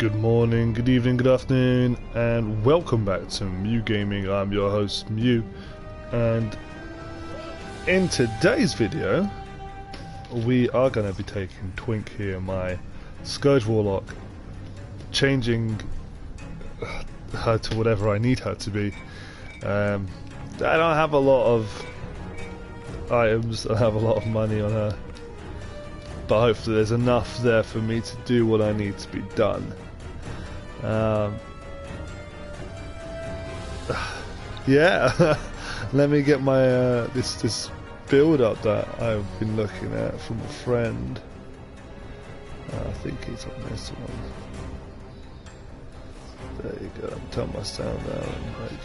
Good morning, good evening, good afternoon, and welcome back to Mew Gaming. I'm your host, Mew, and in today's video, we are going to be taking Twink here, my Scourge Warlock, changing her to whatever I need her to be. I don't have a lot of items, I have a lot of money on her, but hopefully there's enough there for me to do what I need to be done. Yeah, let me get my this build up that I've been looking at from a friend. I think he's on this one. There you go. Turn my sound down. Like,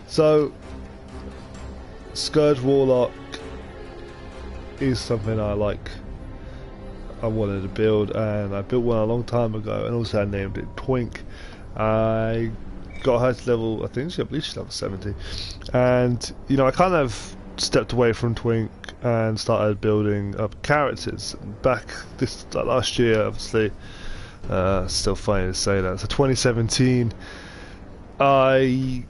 so, Scourge Warlock is something I like. I wanted to build, and I built one a long time ago, and also I named it Twink. I got her to level, I believe she's level 70, and you know, I kind of stepped away from Twink and started building up characters back this last year. Obviously, still funny to say that. So 2017, I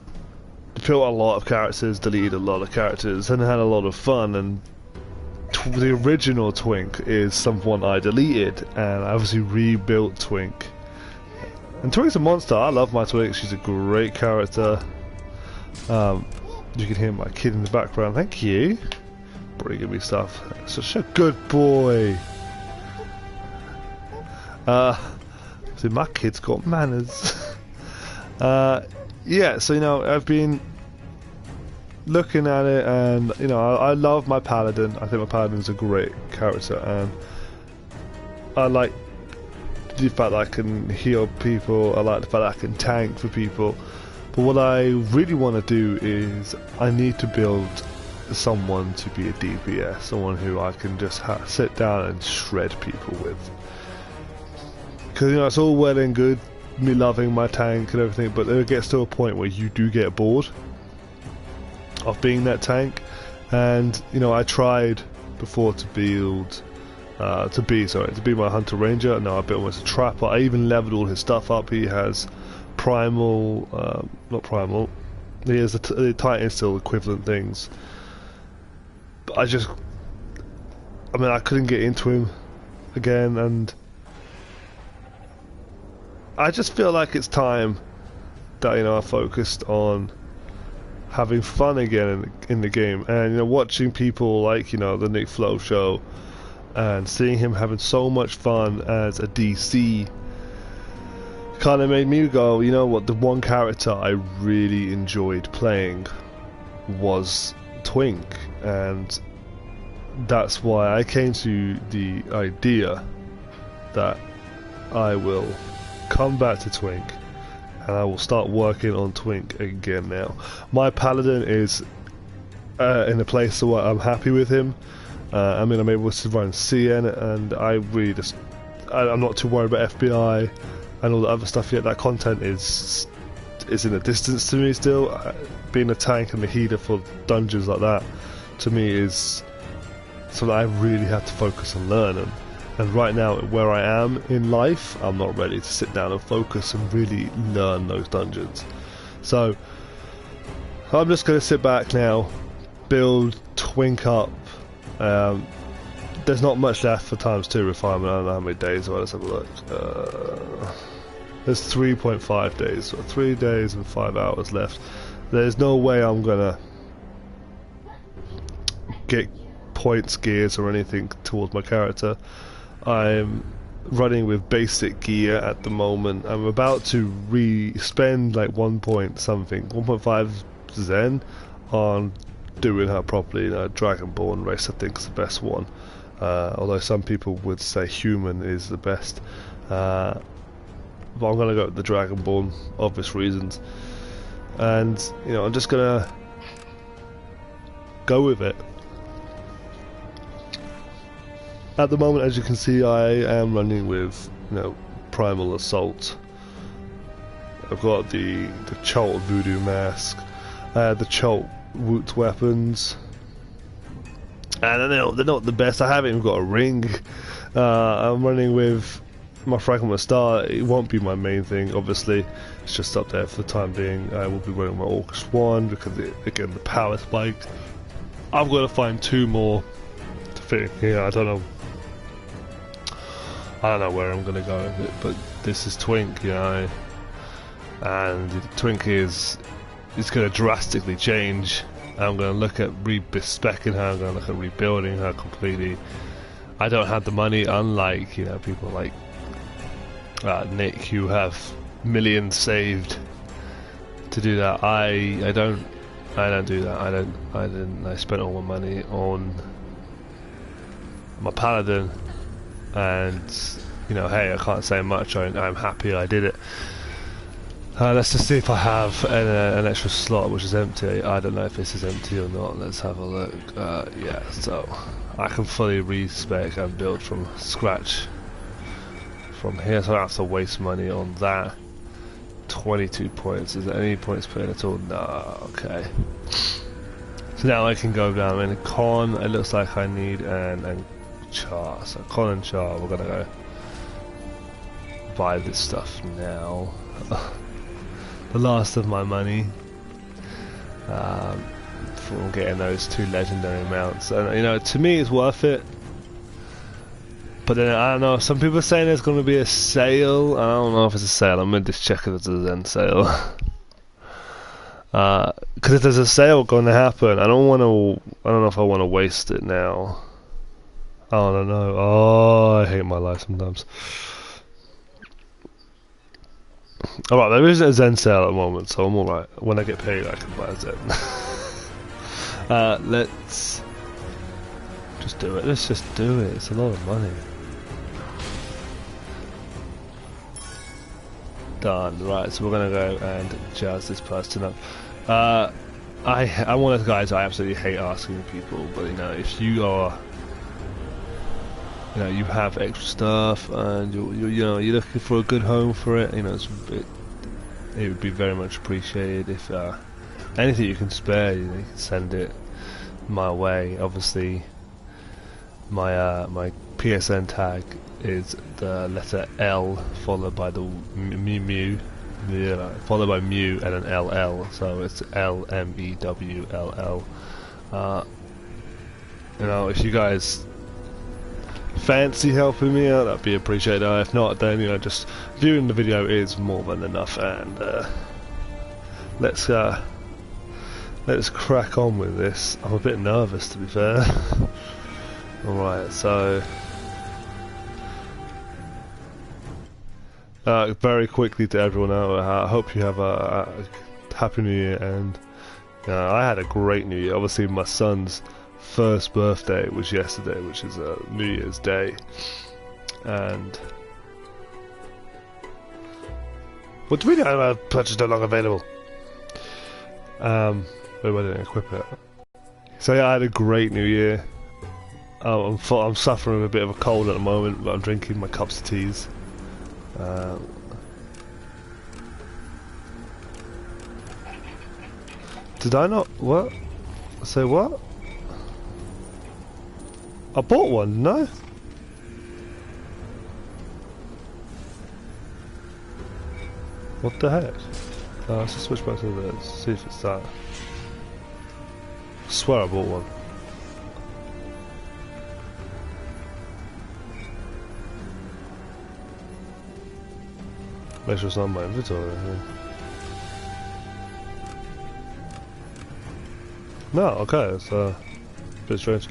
built a lot of characters, deleted a lot of characters, and had a lot of fun. And the original Twink is someone I deleted, and I obviously rebuilt Twink. And Twink's a monster. I love my Twink. She's a great character. You can hear my kid in the background. Thank you. Bringing me stuff. Such a good boy. See, my kid's got manners. Yeah, so you know, I've been looking at it, and you know, I love my paladin. I think my paladin's a great character, and I like the fact that I can heal people. I like the fact that I can tank for people. But what I really want to do is I need to build someone to be a DPS, someone who I can just sit down and shred people with. Because you know, it's all well and good me loving my tank and everything, but there gets to a point where you do get bored of being that tank. And you know, I tried before to build to be my hunter ranger. No, I built him as a trapper. I even leveled all his stuff up. He has primal, not primal, he has the titan still equivalent things, but I couldn't get into him again, and I just feel like it's time that, you know, I focused on having fun again in the game. And you know, watching people like, you know, the Nick Flo show and seeing him having so much fun as a DC kind of made me go, you know what, the one character I really enjoyed playing was Twink, and that's why I came to the idea that I will come back to Twink, and I will start working on Twink again now. My paladin is in a place where I'm happy with him. I mean, I'm able to run CN, and I really I'm not too worried about FBI and all the other stuff yet. That content is in the distance to me still. Being a tank and a healer for dungeons like that, to me, is something I really have to focus on learning. And right now, where I am in life, I'm not ready to sit down and focus and really learn those dungeons. So I'm just going to sit back now, build Twink up. There's not much left for ×2 refinement. I don't know how many days. Let's have a look. There's 3.5 days, so 3 days and 5 hours left. There's no way I'm gonna get points, gears, or anything towards my character. I'm running with basic gear at the moment. I'm about to spend like 1.5 Zen on doing her properly. You know, Dragonborn race I think is the best one. Although some people would say human is the best. But I'm gonna go with the Dragonborn, obvious reasons. And you know, I'm just gonna go with it. At the moment, as you can see, I am running with, you know, Primal Assault. I've got the Cholt Voodoo Mask, the Cholt Woot weapons, and they're not the best. I haven't even got a ring. I'm running with my fragment star, it won't be my main thing. Obviously, it's just up there for the time being. I will be running my August 1 because again the power spiked. I've got to find 2 more to fit here. I don't know where I'm gonna go with it, but this is Twink, you know, and Twink is gonna drastically change. I'm gonna look at re-specking her. I'm gonna look at rebuilding her completely. I don't have the money, unlike, you know, people like Nick who have millions saved to do that. I don't do that. I spent all my money on my paladin, and you know, hey, I can't say much. I'm happy I did it. Let's just see if I have an extra slot which is empty. I don't know if this is empty or not. Let's have a look. Yeah, so I can fully respec and build from scratch from here, so I don't have to waste money on that. 22 points. Is there any points put in at all? No. Okay. So now I can go down in con. It looks like I need an char. So con and char. We're gonna go buy this stuff now. The last of my money from getting those 2 legendary mounts, and you know, to me it's worth it. But then I don't know, some people are saying there's going to be a sale. I don't know if it's a sale. I'm going to just check if it's a Zen sale. Because if there's a sale going to happen, I don't know if I want to waste it now. I don't know. Oh, I hate my life sometimes. Alright, there isn't a Zen sale at the moment, so I'm alright. When I get paid, I can buy a Zen. Let's just do it. Let's just do it. It's a lot of money. Done. Right, so we're gonna go and jazz this person up. I'm one of the guys I absolutely hate asking people, but you know, if you are, you know, you have extra stuff and you're looking for a good home for it, you know, it would be very much appreciated if anything you can spare, you can send it my way. Obviously, my my PSN tag is the letter L followed by the Mew, followed by Mew and an LL, so it's LMEWLL. You know, if you guys fancy helping me out, that'd be appreciated. If not, then you know, just viewing the video is more than enough. And let's crack on with this. I'm a bit nervous, to be fair. Alright, so very quickly to everyone out, I hope you have a happy new year. And I had a great new year. Obviously my son's first birthday was yesterday, which is New Year's Day, and what do we know? Purchase no longer available. Wait, I didn't equip it. So yeah, I had a great New Year. I'm suffering with a bit of a cold at the moment, but I'm drinking my cups of teas. Did I not? What? Say what? I bought one, no? What the heck? Let's just switch back to this, see if it's that. I swear I bought one. Make sure it's not in my inventory. No, okay, it's a bit strange.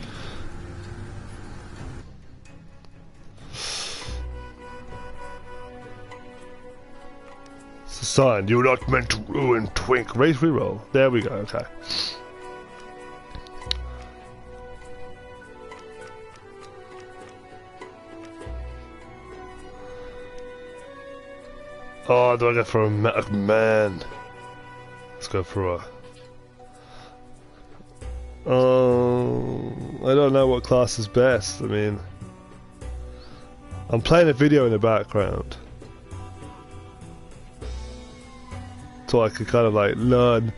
Son, you're not meant to ruin Twink. Raise reroll. There we go, okay. Oh, do I go for a man? Let's go for a... I don't know what class is best. I mean, I'm playing a video in the background, so I could kind of like learn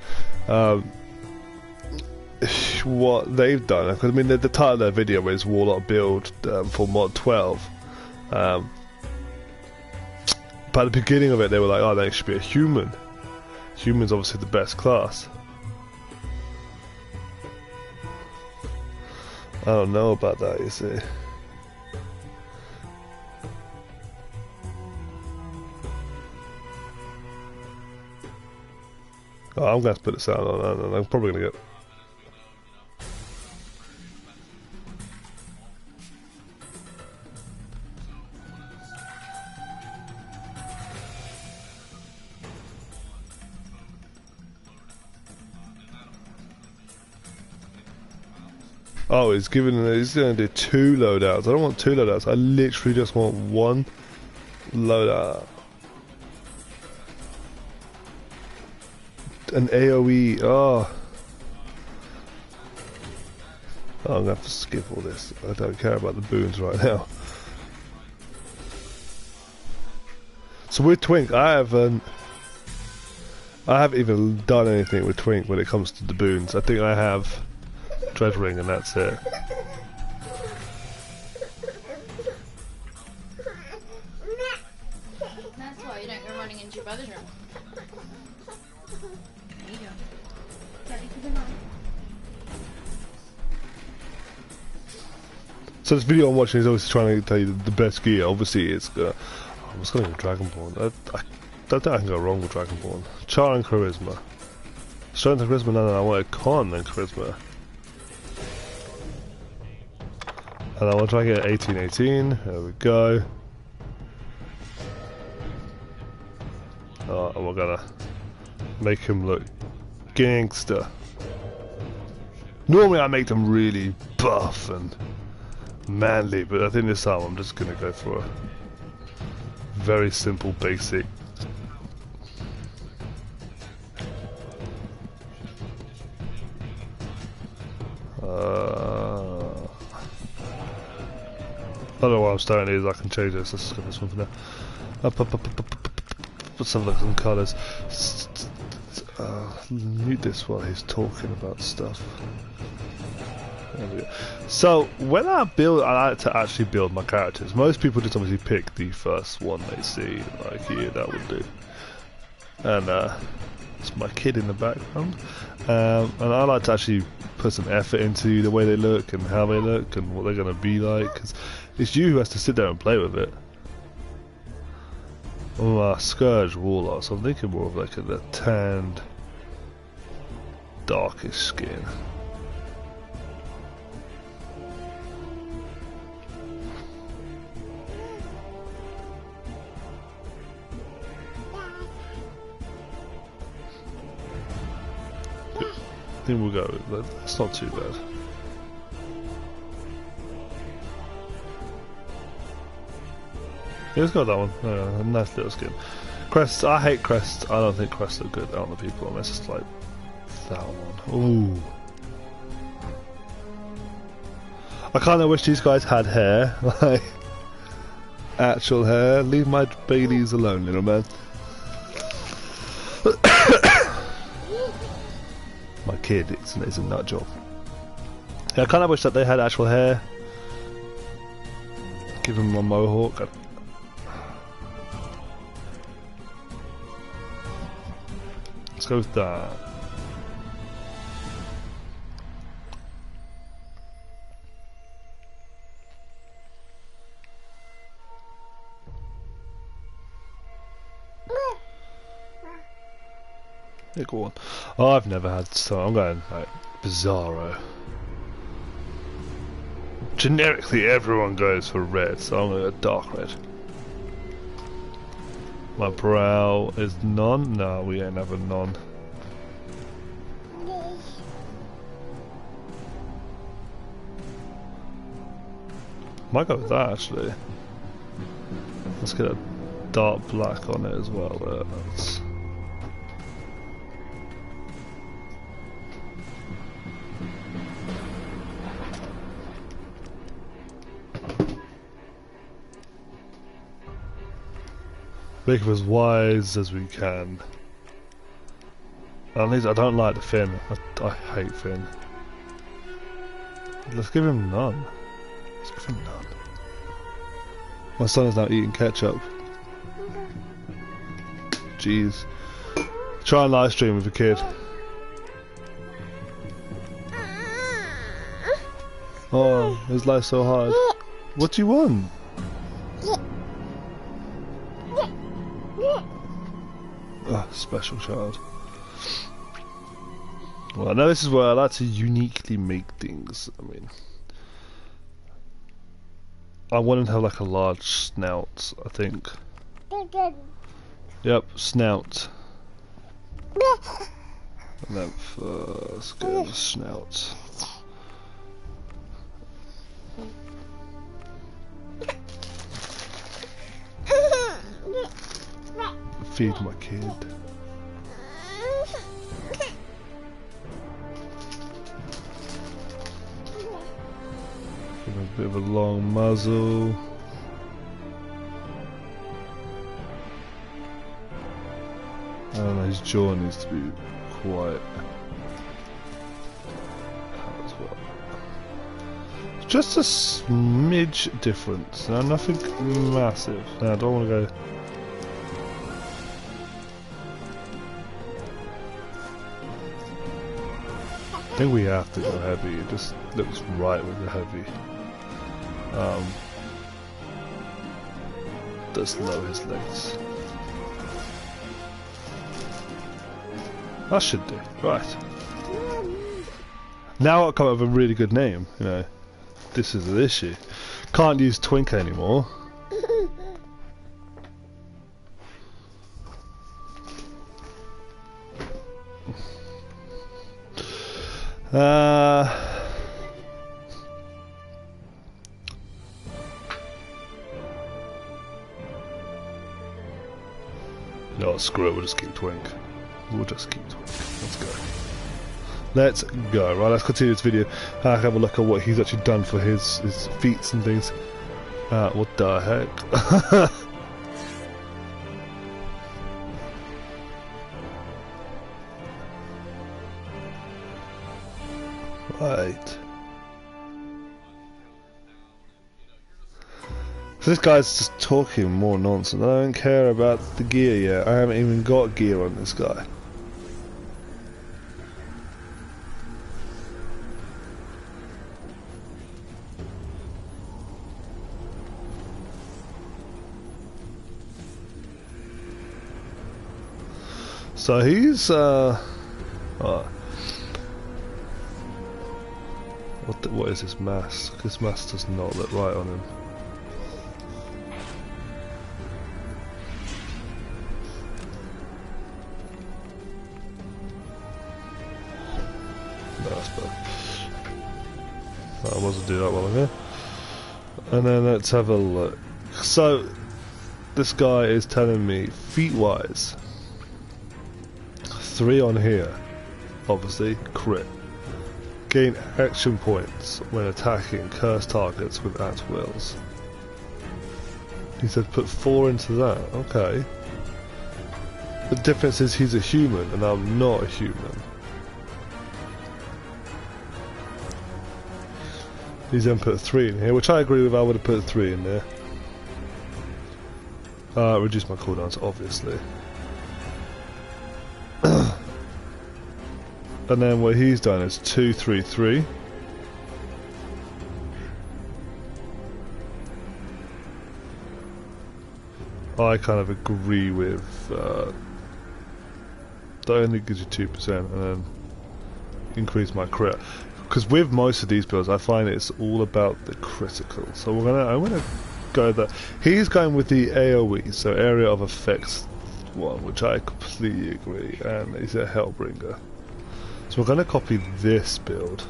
what they've done. Because I mean, the title of their video is Warlock Build for Mod 12. But at the beginning of it, they were like, oh, they should be a human. Human's obviously the best class. I don't know about that, you see. Oh, I'm going to put the sound on, and I'm probably going to get... Oh, he's going to do 2 loadouts. I don't want 2 loadouts. I literally just want 1 loadout. An AoE. Oh. I'm going to have to skip all this. I don't care about the boons right now. So with Twink, I haven't even done anything with Twink when it comes to the boons. I think I have Dread Ring and that's it. That's why you don't go running into your brother's room. There you go. Daddy, keep it on. So this video I'm watching is always trying to tell you the best gear. Obviously it's I was going to go Dragonborn. I don't think I can go wrong with Dragonborn. Char and Charisma. Strength and Charisma, no, I wanted Con and Charisma. And I want to try and get 1818. There we go. Oh, and we're gonna make him look gangster. Normally I make them really buff and manly, but I think this time I'm just gonna go for a very simple, basic. I don't know why I'm staring at these. I can change this. Let's get this one for now. Let's have a look at some colours. Mute this while he's talking about stuff. There we go. So when I build, I like to actually build my characters. Most people just obviously pick the first one they see, like yeah, that would do. And it's my kid in the background. And I like to actually put some effort into the way they look and how they look and what they're going to be like. Cause it's you who has to sit there and play with it. Oh, Scourge Warlock, so I'm thinking more of like a tanned, darkish skin. I think we'll go with that. That's not too bad. Yeah, let's go with that one. A nice little skin. Crests, I hate crests. I don't think crests are good on the people unless it's like that one. Ooh. I kind of wish these guys had hair. Like, actual hair. Leave my Baileys alone, little man. My kid is a nut job. Yeah, I kind of wish that they had actual hair. Give him a mohawk. Let's go with that. Yeah, go on. Oh, I've never had, so I'm going like Bizarro. Generically, everyone goes for red, so I'm going to go dark red. My brow is none. No, we ain't have a none. Might go with that actually. Let's get a dark black on it as well. That's... Make him as wise as we can. At least I don't like the fin. I hate fin. Let's give him none. Let's give him none. My son is now eating ketchup. Jeez. Try and live stream with a kid. Oh, is life so hard? What do you want? Oh, special child. Well, I know this is where I like to uniquely make things. I mean, I want to have like a large snout, I think. Yep, snout. And then let's go the snout. Feed my kid. Give him a bit of a long muzzle. I don't know, his jaw needs to be quiet. As well. Just a smidge difference. Now, nothing massive. Now, I don't want to go. I think we have to go heavy. It just looks right with the heavy. Just lower his legs. That should do. Right. Now I'll come up with a really good name, you know. This is the issue. Can't use Twink anymore. No, screw it, we'll just keep Twink. We'll just keep Twink. Let's go. Let's go. Right, let's continue this video. Have a look at what he's actually done for his feats and things. What the heck? Right. So this guy's just talking more nonsense. I don't care about the gear yet. I haven't even got gear on this guy. So he's what is this mask? This mask does not look right on him. No, that's bad. I wasn't doing that while I'm here. And then let's have a look. So this guy is telling me feet wise. 3 on here, obviously, crit. Gain action points when attacking cursed targets with at-wills. He said put 4 into that, okay. The difference is he's a human and I'm not a human. He's then put 3 in here, which I agree with. I would have put 3 in there. Reduce my cooldowns, obviously. And then what he's done is 2, 3, 3. I kind of agree with that only gives you 2% and then increase my crit. Because with most of these builds I find it's all about the critical. So I'm gonna go that. He's going with the AoE, so area of effects one, which I completely agree, and he's a Hellbringer. So we're going to copy this build.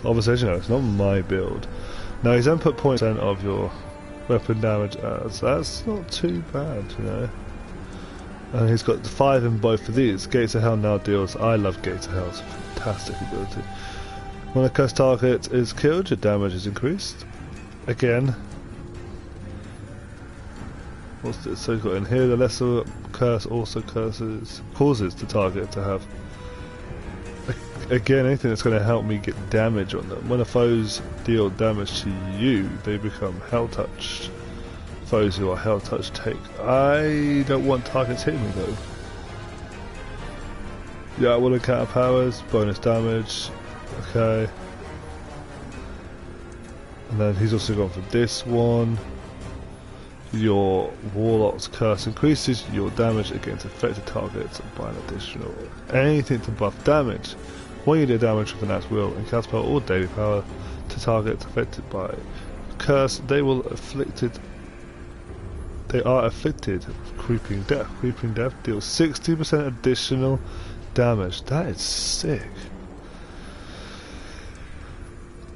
So obviously, as you know, it's not my build. Now he's then put 0.10 of your weapon damage as. That's not too bad, you know. And he's got 5 in both of these. Gates of Hell now deals. I love Gates of Hell. It's a fantastic ability. When a cursed target is killed, your damage is increased. Again. What's this? So he's got in here the lesser curse also causes the target to have. Again, anything that's going to help me get damage on them. When a foes deal damage to you, they become hell touched. Foes who are held touch take. I don't want targets hitting me though. Yeah, I want to counter powers, bonus damage. Okay. And then he's also gone for this one. Your Warlock's Curse increases your damage against affected targets by an additional anything to buff damage. When you do damage with an at will and cast power or daily power to targets affected by curse, they are afflicted with creeping death. Creeping death deals 60% additional damage. That is sick.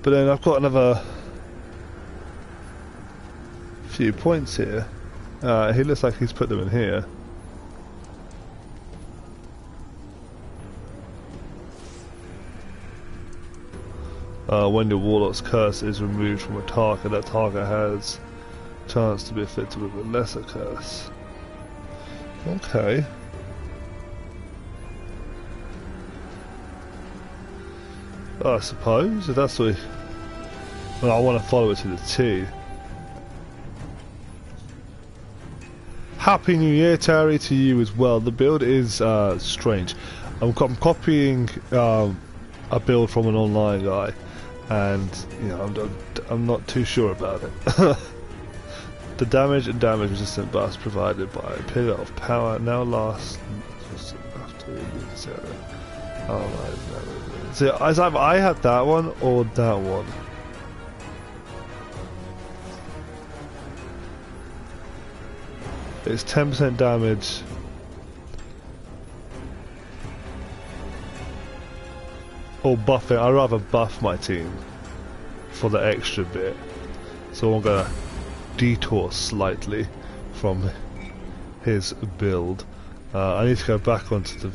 But then I've got another few points here. He looks like he's put them in here. When your Warlock's Curse is removed from a target, that target has a chance to be afflicted with a lesser curse. Okay. I suppose if that's what. Well, I want to follow it to the T. Happy New Year, Terry, to you as well. The build is strange. I'm copying a build from an online guy, and you know I'm not too sure about it. The damage and damage resistant buffs provided by a Pillar of Power now lasts after you use it. So it's either I had that one or that one. It's 10% damage. Or buff it. I'd rather buff my team for the extra bit. So I'm gonna detour slightly from his build. I need to go back onto the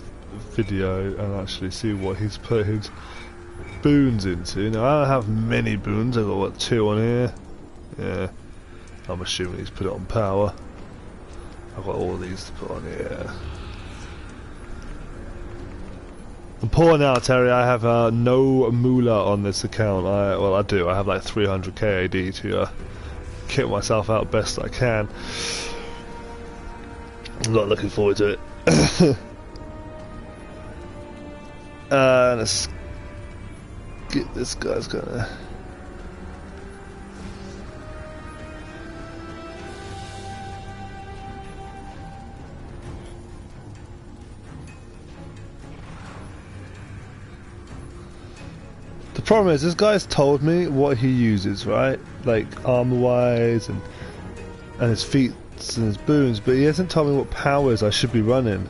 video and actually see what he's put his boons into. Now I don't have many boons. I've got what, 2 on here. Yeah, I'm assuming he's put it on power. I've got all these to put on here. I'm poor now, Terry. I have no moolah on this account. Well, I do. I have like 300 KAD to kit myself out best I can. I'm not looking forward to it. Let's get this guy's gonna. The problem is, this guy's told me what he uses, right? Like armor-wise and his feats and his boons, but he hasn't told me what powers I should be running.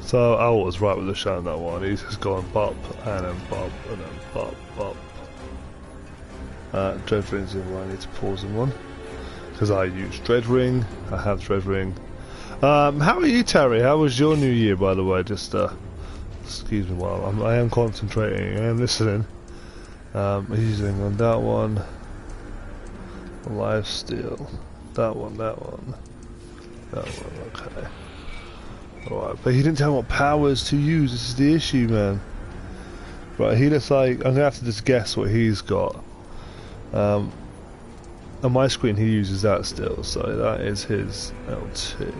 So I was right with the shot on that one. He's just gone bop and then bop and then bop bop. Dread Ring's in one. I need to pause in one because I use Dread Ring. I have Dread Ring. How are you, Terry? How was your New Year, by the way? Just excuse me while I am concentrating. I am listening. Using on that one. Lifesteal. That one. That one. That one. Okay. Alright, but he didn't tell me what powers to use. This is the issue, man. Right, he looks like I'm gonna have to just guess what he's got. On my screen, he uses that still, so that is his L2.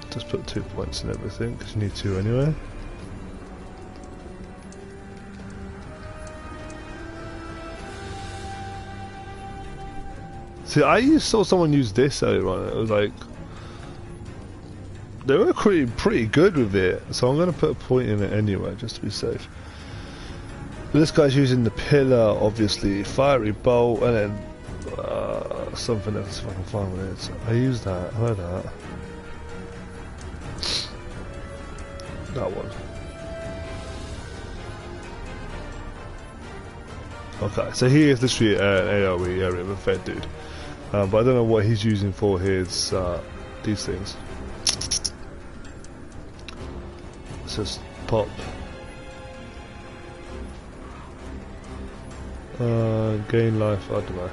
Just put 2 points in everything because you need 2 anyway. See, I saw someone use this earlier on. It was like they were pretty good with it, so I'm going to put a point in it anyway, just to be safe. But this guy's using the pillar, obviously, fiery bolt, and then something else if I can find what it is. I used that. I heard that. That one. Okay, so he is literally an AoE area of effect dude. But I don't know what he's using for his these things. Let's just pop Gain life, I don't know.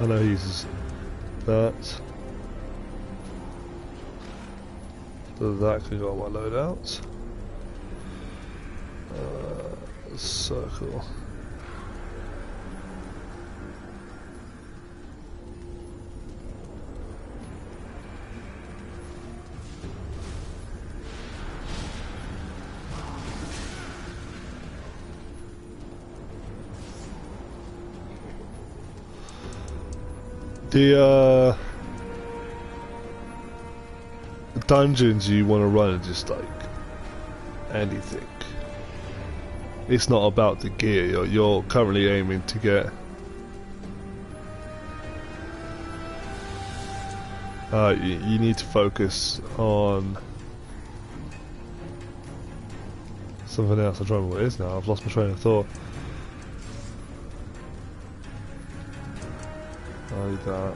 I know he uses that. So that can go on my loadout. Circle. The dungeons you want to run are just like anything. It's not about the gear. You're currently aiming to get you need to focus on something else. I'm trying to remember what it is now. I've lost my train of thought. Like that.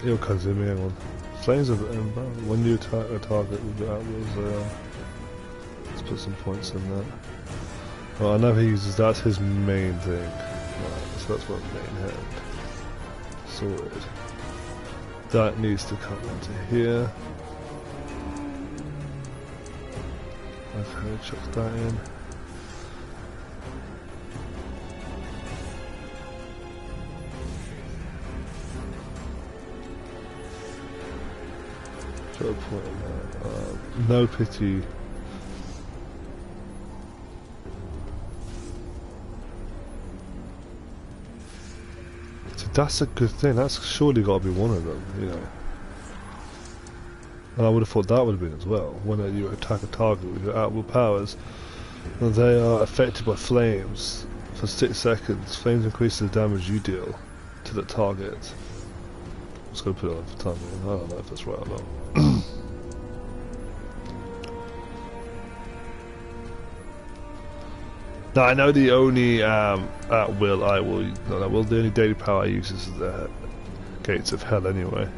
It'll consume me, hang on. Flames of Ember. When you attack a target with your outlaws, let's put some points in that. Well, I know he uses that's his main thing. Right, so that's what main hand. Sorted. That needs to come into here. Okay, chuck that in. Put a point in there. No pity. So that's a good thing. That's surely got to be one of them, you know. And I would have thought that would have been as well. When you attack a target with your outward powers, they are affected by flames for 6 seconds. Flames increase the damage you deal to the target. I'm just going to put it on for time. I don't know if that's right or not. Now I know the only the only daily power I use is the Gates of Hell anyway.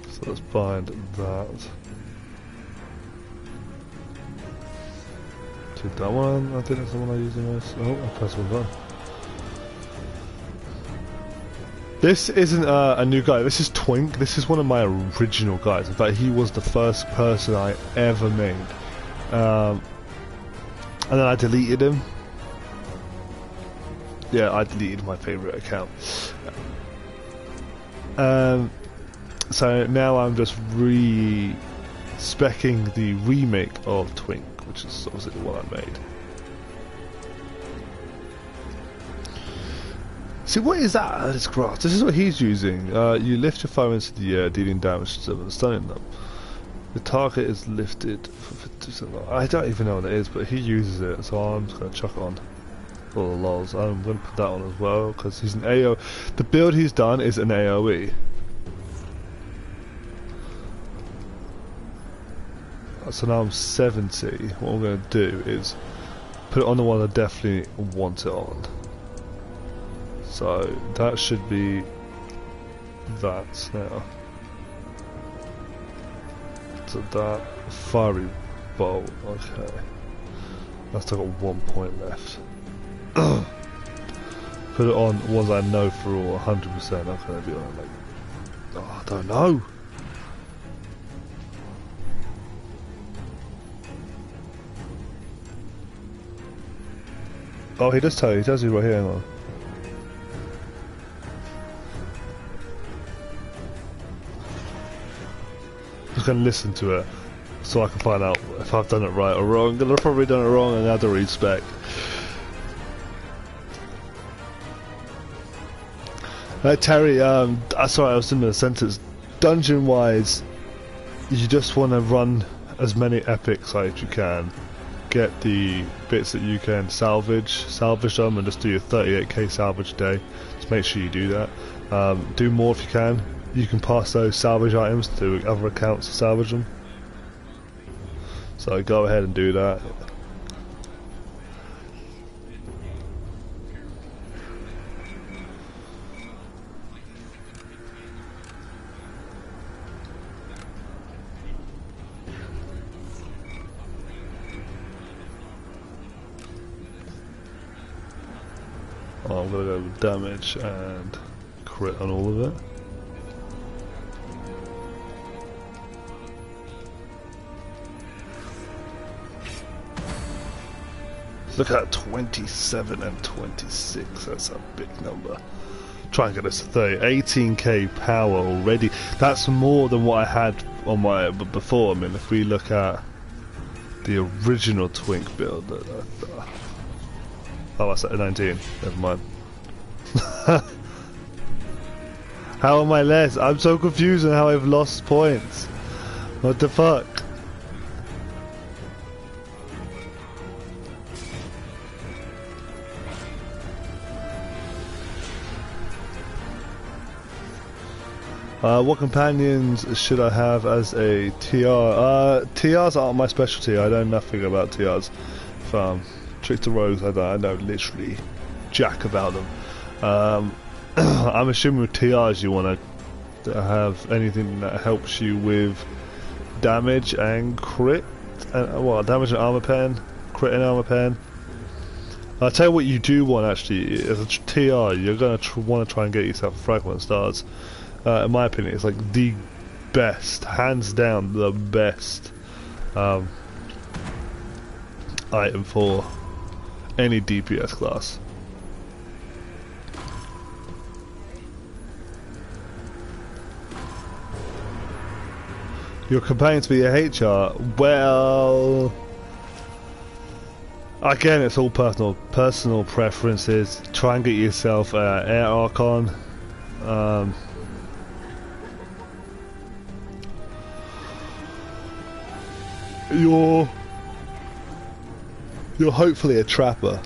So let's bind that. To that one, I think that's the one I use the most. Oh, I pressed one button. This isn't a new guy, this is Twink. This is one of my original guys. In fact, he was the first person I ever made. And then I deleted him. Yeah, I deleted my favourite account. So now I'm just re-speccing the remake of Twink, which is obviously the one I made. See, what is that? It's grass. This is what he's using. You lift your foe into the air, dealing damage to them and stunning them. The target is lifted for 50%. I don't even know what it is, but he uses it, so I'm just going to chuck it on. For the lols. I'm going to put that on as well, because he's an AoE. The build he's done is an AoE. So now I'm 70. What I'm going to do is put it on the one I definitely want it on. So that should be that now. So that fiery bolt, okay. That's still got 1 point left. Put it on ones I know for all 100%. I'm gonna be on like, oh, I don't know. Oh, he does tell you. He tells you right here. Hang on. I'm going to listen to it so I can find out if I've done it right or wrong. I've probably done it wrong and had to respec. Terry, sorry, I was in the sentence. Dungeon wise, you just want to run as many epics as you can. Get the bits that you can salvage them, and just do your 38k salvage day. Just make sure you do that. Do more if you can. You can pass those salvage items to other accounts to salvage them. So go ahead and do that. I'm gonna go with damage and crit on all of it. Look at that, 27 and 26, that's a big number. Try and get us to 30, 18k power already. That's more than what I had on my before. I mean, if we look at the original Twink build, oh, that's at 19, never mind. How am I less? I'm so confused on how I've lost points. What the fuck? What companions should I have as a TR? TRs aren't my specialty. I know nothing about TRs. Tricks to rogues, I know literally jack about them. I'm assuming with TRs you want to have anything that helps you with damage and crit. Well, damage and armor pen, crit and armor pen. I'll tell you what you do want actually. As a TR, you're going to want to try and get yourself fragment stars. In my opinion, it's like the best, hands down, the best item for any DPS class. Your companions for your HR, well, again, it's all personal preferences. Try and get yourself Air Archon. You're hopefully a trapper.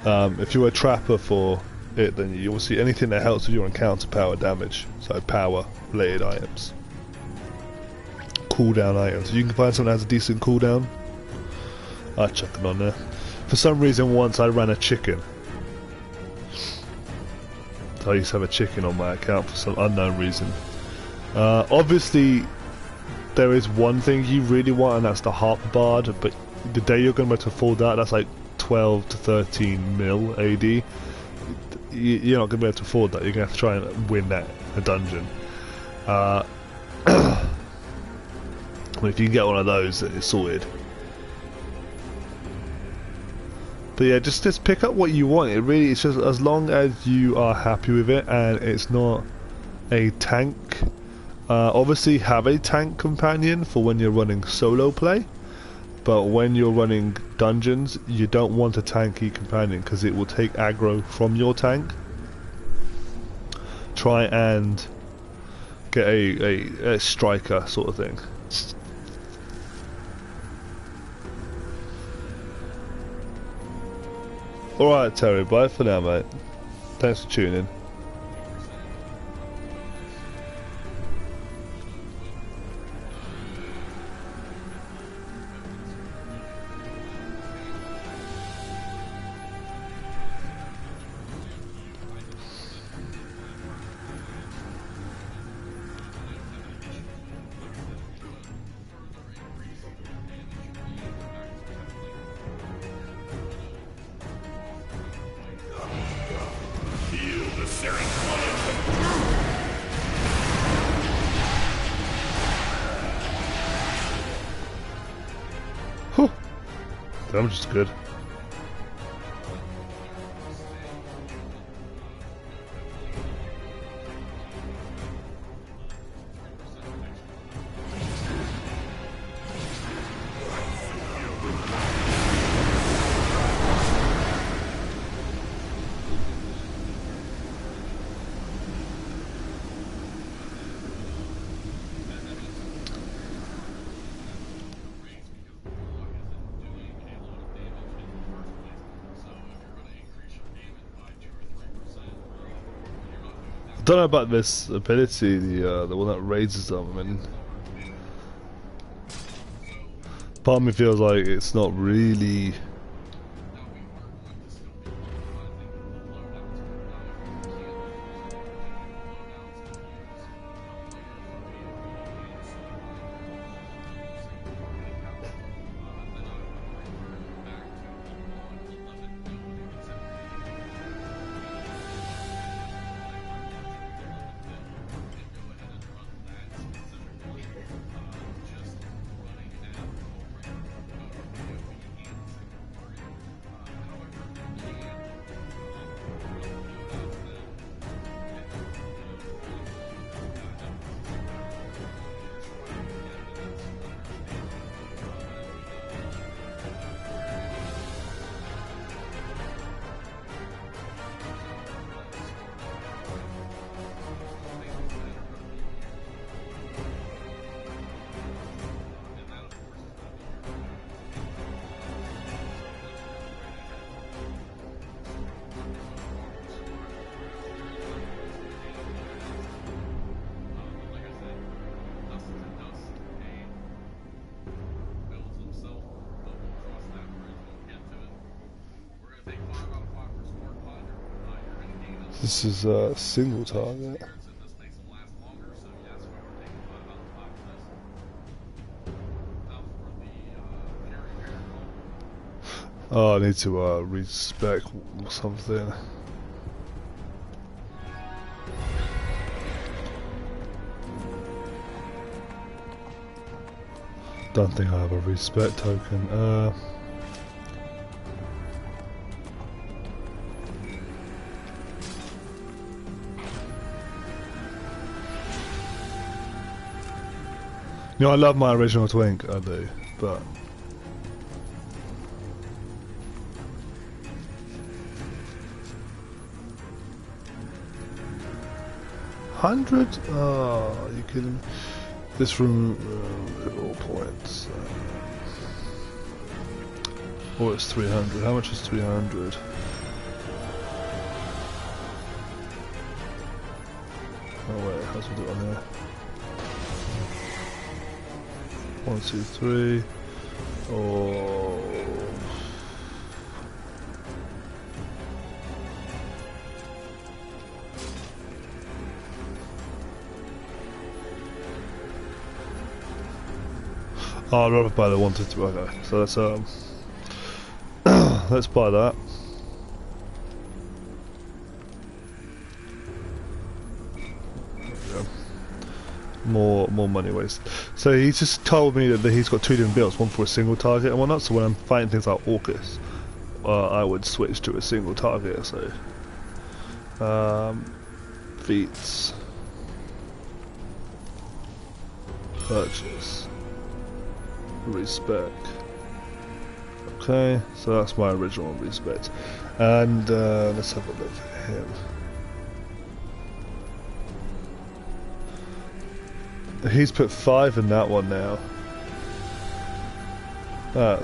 If you're a trapper for it, then you will see anything that helps with your encounter power damage. So power related items, cooldown items. You can find something that has a decent cooldown. I chuck it on there. For some reason, once I ran a chicken. So I used to have a chicken on my account for some unknown reason. Obviously, there is one thing you really want, and that's the Harper Bard, but the day you're going to be able to afford that, that's like 12 to 13 mil AD. You're not going to be able to afford that. You're going to have to try and win that in a dungeon. If you can get one of those, it's sorted. But yeah, just pick up what you want. It's just as long as you are happy with it and it's not a tank. Obviously have a tank companion for when you're running solo play, but when you're running dungeons you don't want a tanky companion because it will take aggro from your tank. Try and get a striker sort of thing. Alright Terry, bye for now mate. Thanks for tuning in. Damage is good. I don't know about this ability, the one that raises them. I mean, part of me feels like it's not really. This is a single target. Oh, I need to respec something. Don't think I have a respec token. You know, I love my original Twink, I do, but 100? Oh, are you kidding me? This room, all points. Or it's 300. How much is 300? Oh wait, how's we do it on there? 1, 2, 3. Oh. Oh, I'd rather buy the 150. Okay, so let's let's buy that. More money wasted. So he just told me that he's got 2 different builds, one for a single target and whatnot. So when I'm fighting things like Orcus, I would switch to a single target. So feats, purchase, respec. Okay, so that's my original respect. And let's have a look at him. He's put 5 in that one now.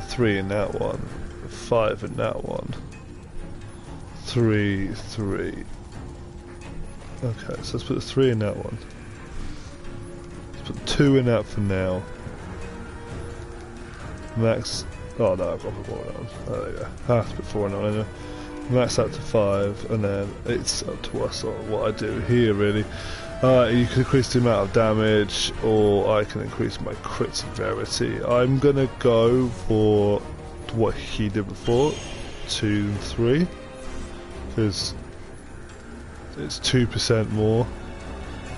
3 in that one. 5 in that one. 3, 3. Okay, so let's put 3 in that one. Let's put 2 in that for now. Max. Oh no, I've got to put 4 in that one. Oh, there you go. I have to put 4 in that one anyway. Max out to 5, and then it's up to us on what I do here, really. You can increase the amount of damage, or I can increase my crit severity. I'm gonna go for what he did before, 2 and 3, because it's 2% more,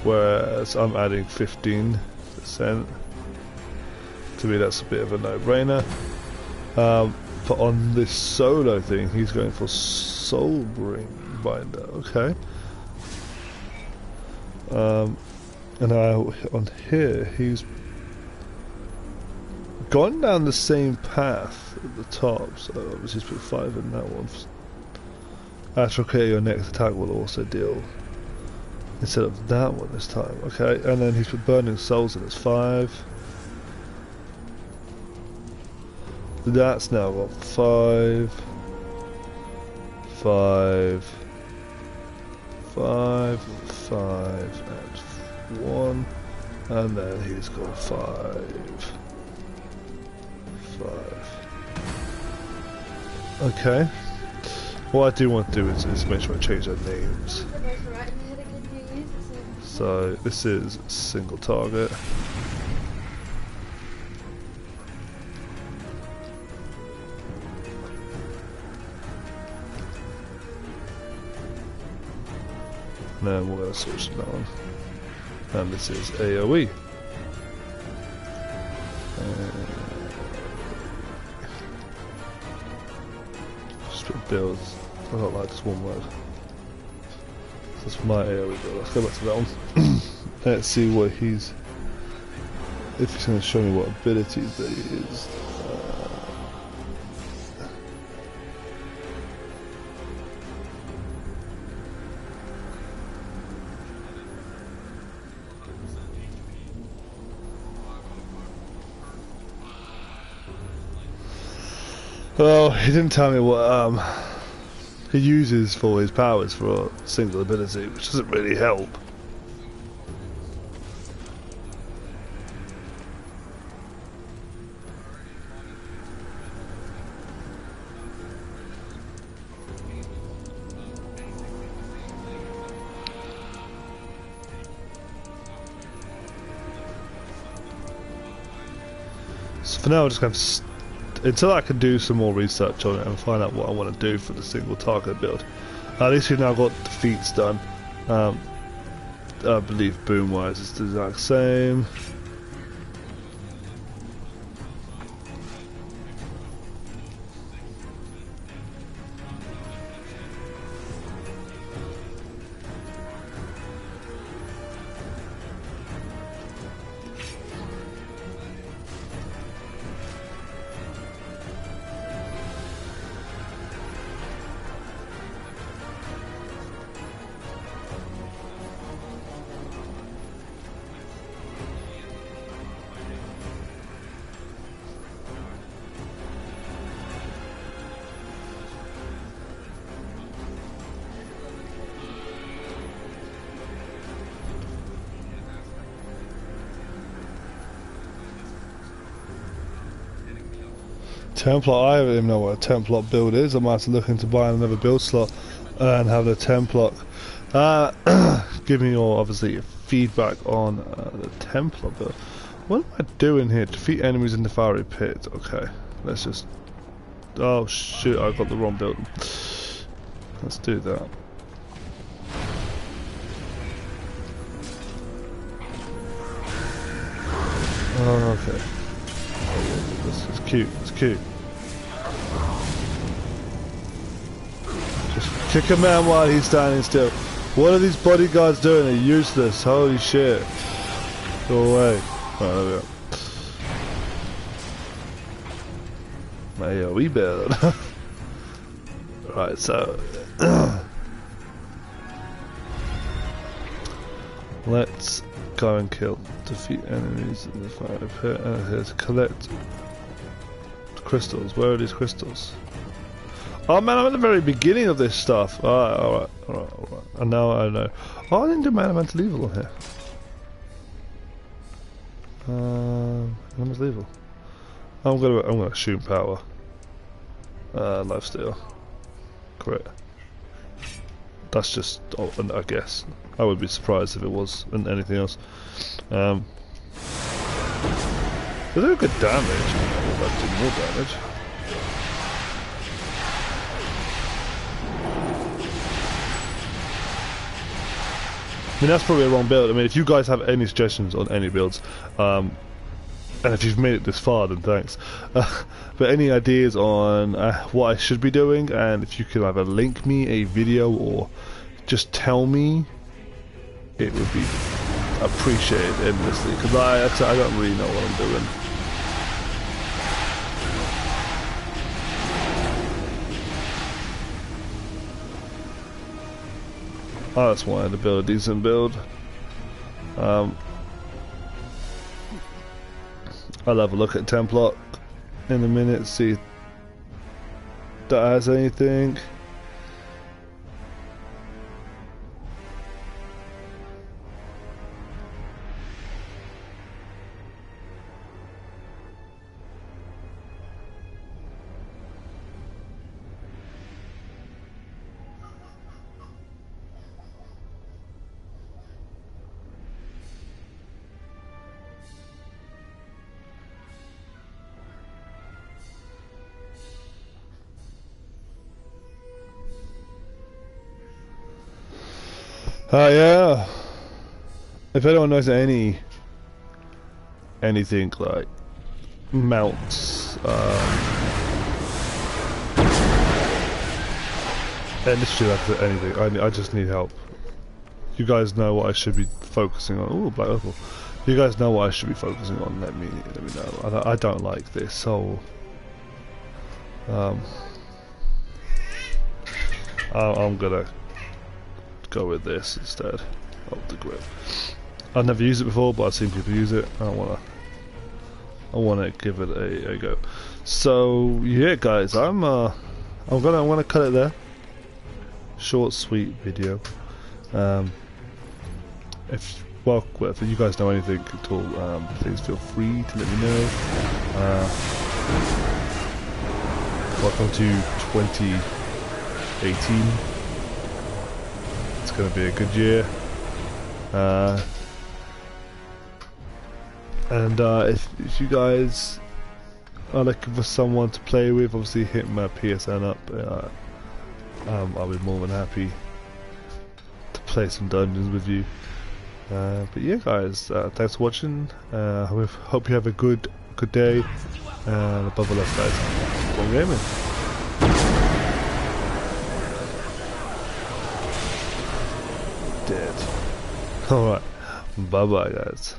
whereas I'm adding 15%. To me, that's a bit of a no-brainer. But on this solo thing, he's going for Soulbring Binder. Okay. And now on here, he's gone down the same path at the top. So obviously, he's put 5 in that one. After your next attack will also deal instead of that one this time. Okay, and then he's put Burning Souls in as 5. That's now got 5, 5, 5, 5, and 1, and then he's got 5, 5. Okay. What I do want to do is make sure I change their names. So this is single target. And then we're going to switch to that one. And this is AoE. Just put builds. I don't like this one word. That's my AoE build. Let's go back to that one. Let's see what he's... if he's going to show me what abilities that he is. Well, he didn't tell me what he uses for his powers for a single ability, which doesn't really help. So for now, I'm just going to until I can do some more research on it and find out what I want to do for the single target build. At least we've now got the feats done. I believe boom wise it's the exact same. Template, I don't even know what a template build is. I might have to look into buying another build slot and have the template. Give me your, obviously, feedback on the template build. What am I doing here? Defeat enemies in the fiery pit. Okay, let's just... Oh shit, I got the wrong build. Let's do that. Oh, okay. This is cute, it's cute. Just kick a man while he's standing still. What are these bodyguards doing? They're useless, holy shit. Go away. Right, there we go. Mayo, we build. Right, so... let's go and kill. Defeat enemies in the fire pit. Here to collect crystals. Where are these crystals? Oh man, I'm at the very beginning of this stuff. Alright. And now I know. Oh, I didn't do Elemental Evil on here. Elemental Evil. I'm gonna assume power. Lifesteal. Correct. That's just, I guess. I would be surprised if it was anything else. They do good damage. I'd like to do more damage. I mean, that's probably a wrong build. I mean, if you guys have any suggestions on any builds, and if you've made it this far, then thanks. But any ideas on what I should be doing, and if you could either link me a video or just tell me, it would be appreciated endlessly, because I don't really know what I'm doing. I just wanted to build a decent build. I'll have a look at template in a minute, see if that has anything. Yeah. If anyone knows anything like mounts, and literally that's anything. I just need help. You guys know what I should be focusing on. Ooh, black opal. You guys know what I should be focusing on. Let me know. I don't like this, so I'm gonna go with this instead of the grip. I've never used it before, but I've seen people use it. I wanna give it a go. So yeah, guys, I'm gonna cut it there. Short, sweet video. If you guys know anything at all, please feel free to let me know. Welcome to 2018. It's going to be a good year. And if you guys are looking for someone to play with, obviously hit my PSN up. I'll be more than happy to play some dungeons with you. But yeah, guys, thanks for watching. Hope you have a good day. And above all else, guys, bon gaming. Dead. Alright, bye bye, guys.